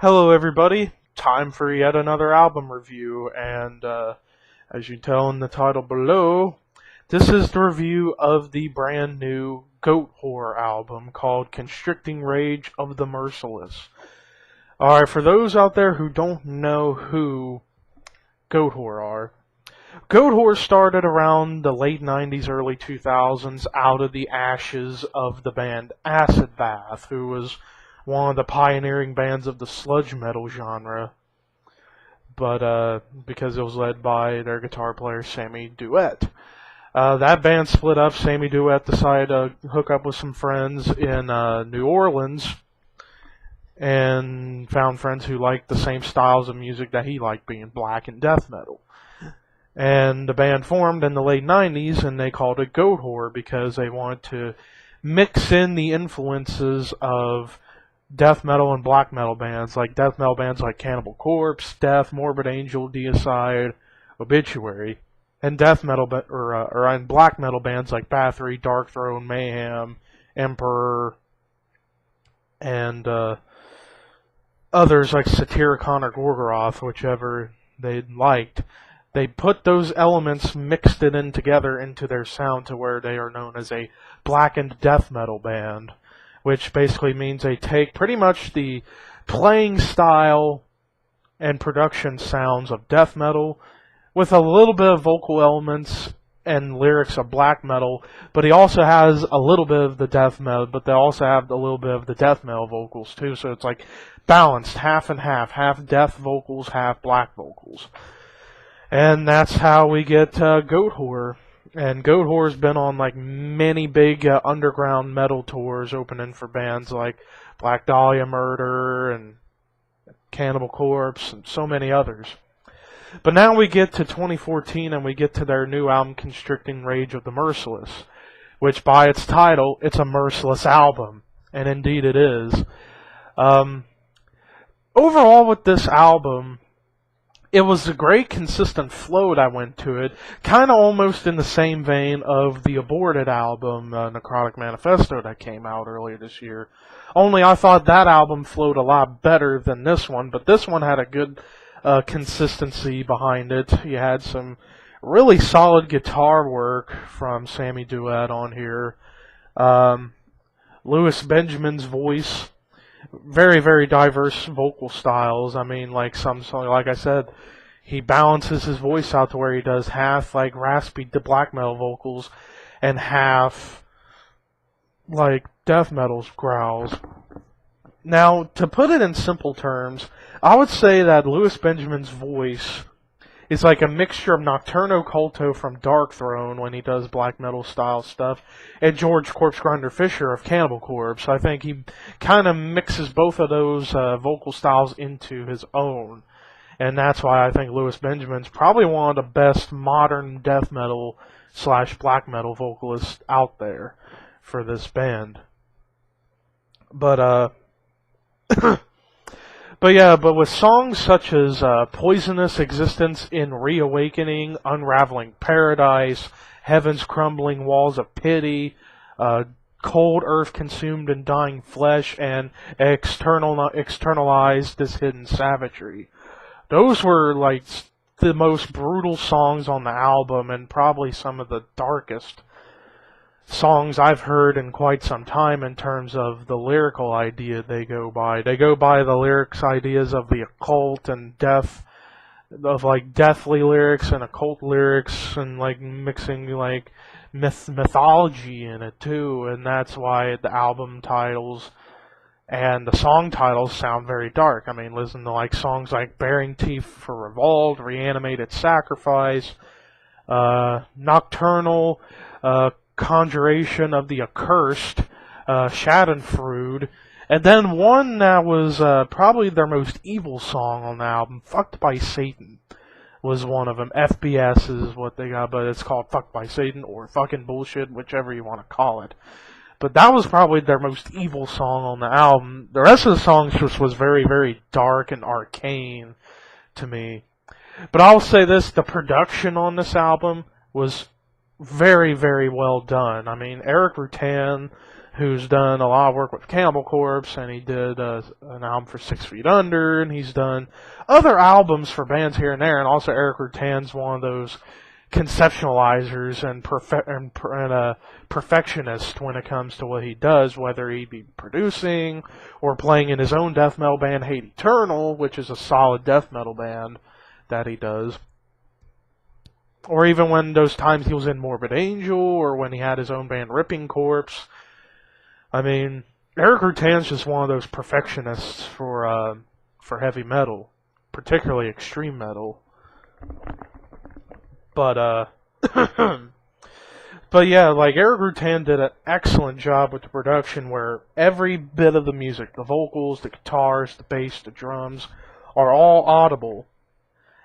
Hello, everybody. Time for yet another album review, and as you can tell in the title below, this is the review of the brand new Goatwhore album called Constricting Rage of the Merciless. Alright, for those out there who don't know who Goatwhore are, Goatwhore started around the late 90s, early 2000s out of the ashes of the band Acid Bath, who was one of the pioneering bands of the sludge metal genre, but because it was led by their guitar player Sammy Duet. That band split up. Sammy Duet decided to hook up with some friends in New Orleans and found friends who liked the same styles of music that he liked, being black and death metal. And the band formed in the late 90s, and they called it Goatwhore because they wanted to mix in the influences of death metal and black metal bands, like death metal bands like Cannibal Corpse, Death, Morbid Angel, Deicide, Obituary, and death metal and black metal bands like Bathory, Dark Throne, Mayhem, Emperor, and others like Satyricon or Gorgoroth, whichever they liked. They put those elements, mixed it in together into their sound to where they are known as a blackened death metal band, which basically means they take pretty much the playing style and production sounds of death metal with a little bit of vocal elements and lyrics of black metal, but he also has a little bit of the death metal, but they also have a little bit of the death metal vocals too, so it's like balanced, half and half death vocals, half black vocals. And that's how we get Goatwhore. And Goatwhore's been on like many big underground metal tours, opening for bands like Black Dahlia Murder and Cannibal Corpse and so many others. But now we get to 2014 and we get to their new album, Constricting Rage of the Merciless, which by its title, it's a merciless album. And indeed it is. Overall with this album, it was a great consistent flow that went to it, kind of almost in the same vein of the aborted album, Necrotic Manifesto, that came out earlier this year. Only I thought that album flowed a lot better than this one, but this one had a good consistency behind it. You had some really solid guitar work from Sammy Duet on here. Louis Benjamin's voice, very, very diverse vocal styles. I mean, like I said, he balances his voice out to where he does half like raspy black metal vocals and half like death metal growls. Now, to put it in simple terms, I would say that Louis Benjamin's voice is like a mixture of Nocturno Culto from Dark Throne when he does black metal style stuff, and George Corpse Grinder Fisher of Cannibal Corpse. I think he kind of mixes both of those vocal styles into his own, and that's why I think Louis Benjamin's probably one of the best modern death metal / black metal vocalists out there for this band. But But with songs such as Poisonous Existence in Reawakening, Unraveling Paradise, Heaven's Crumbling Walls of Pity, Cold Earth Consumed in Dying Flesh, and Externalized This Hidden Savagery. Those were like the most brutal songs on the album and probably some of the darkest songs I've heard in quite some time in terms of the lyrical idea they go by. They go by the lyrics ideas of the occult and death, of like deathly lyrics and occult lyrics, and like mixing like mythology in it too, and that's why the album titles and the song titles sound very dark. I mean, listen to like songs like Bearing Teeth for Revolt, Reanimated Sacrifice, Nocturnal, Conjuration of the Accursed, Schadenfreude, and then one that was probably their most evil song on the album, Fucked by Satan, was one of them. FBS is what they got, but it's called Fucked by Satan, or Fucking Bullshit, whichever you want to call it. But that was probably their most evil song on the album. The rest of the songs just was very, very dark and arcane to me. But I'll say this, the production on this album was very, very well done. I mean, Eric Rutan who's done a lot of work with Cannibal Corpse, and he did an album for 6 Feet Under, and he's done other albums for bands here and there. And also Eric Rutan's one of those conceptualizers and a perfectionist when it comes to what he does, whether he be producing or playing in his own death metal band Hate Eternal, which is a solid death metal band that he does. Or even when those times he was in Morbid Angel, or when he had his own band Ripping Corpse. I mean, Eric Rutan's just one of those perfectionists for heavy metal, particularly extreme metal. But but yeah, like Eric Rutan did an excellent job with the production, where every bit of the music, the vocals, the guitars, the bass, the drums, are all audible.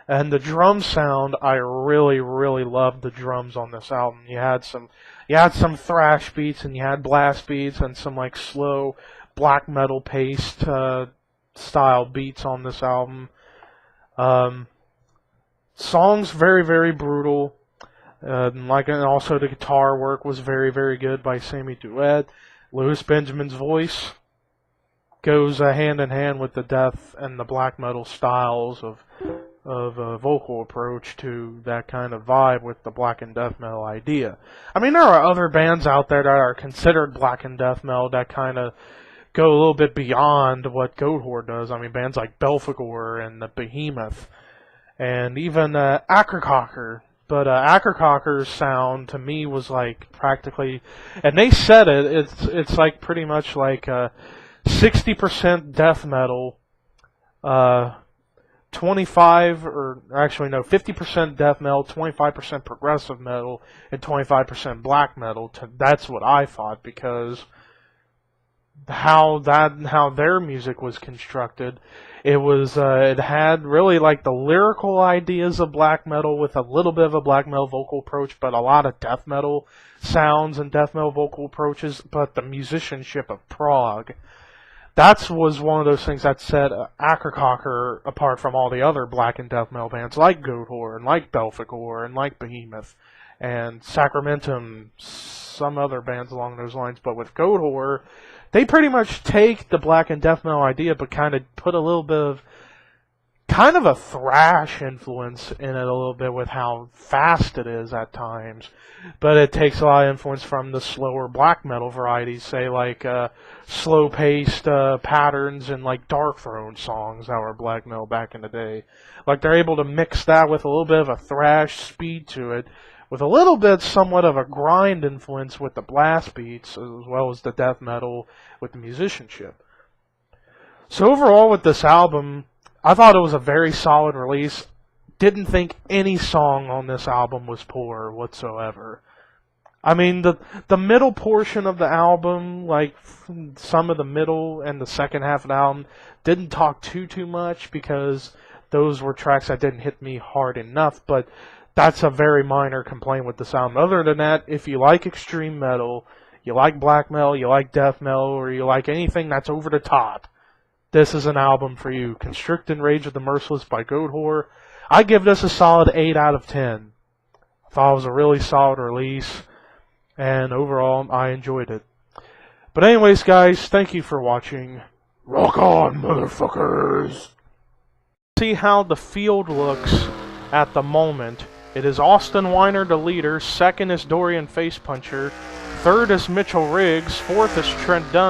And the drum sound, I really, really loved the drums on this album. You had some thrash beats, and you had blast beats, and some like slow black metal paced style beats on this album. Songs very, very brutal. And also the guitar work was very, very good by Sammy Duet. Louis Benjamin's voice goes hand in hand with the death and the black metal styles of a vocal approach to that kind of vibe with the blackened death metal idea. I mean, there are other bands out there that are considered blackened death metal that kind of go a little bit beyond what Goatwhore does. I mean, bands like Belphegor and the Behemoth, and even Ackercocker. But Ackercocker's sound to me was like practically, and they said it's like pretty much like 60% death metal, 50% death metal, 25% progressive metal, and 25% black metal. That's what I thought, because how their music was constructed, it had really like the lyrical ideas of black metal with a little bit of a black metal vocal approach, but a lot of death metal sounds and death metal vocal approaches, but the musicianship of prog. That was one of those things that set Ackercocker apart from all the other black and death metal bands like Goatwhore and like Belphegor and like Behemoth and Sacramentum, some other bands along those lines. But with Goatwhore, they pretty much take the black and death metal idea, but kind of put a little bit of kind of a thrash influence in it a little bit with how fast it is at times. But it takes a lot of influence from the slower black metal varieties, say like slow-paced patterns and like Dark Throne songs that were black metal back in the day. Like they're able to mix that with a little bit of a thrash speed to it, with a little bit somewhat of a grind influence with the blast beats, as well as the death metal with the musicianship. So overall with this album, I thought it was a very solid release. Didn't think any song on this album was poor whatsoever. I mean, the middle portion of the album, like some of the middle and the second half of the album, didn't talk too much, because those were tracks that didn't hit me hard enough, but that's a very minor complaint with this album. Other than that, if you like extreme metal, you like black metal, you like death metal, or you like anything that's over the top, this is an album for you. Constricting Rage of the Merciless by Goatwhore. I give this a solid 8 out of 10. I thought it was a really solid release, and overall, I enjoyed it. But anyways, guys, thank you for watching. Rock on, motherfuckers! See how the field looks at the moment. It is Austin Weiner, the leader. Second is Dorian Facepuncher. Third is Mitchell Riggs. Fourth is Trent Dunn.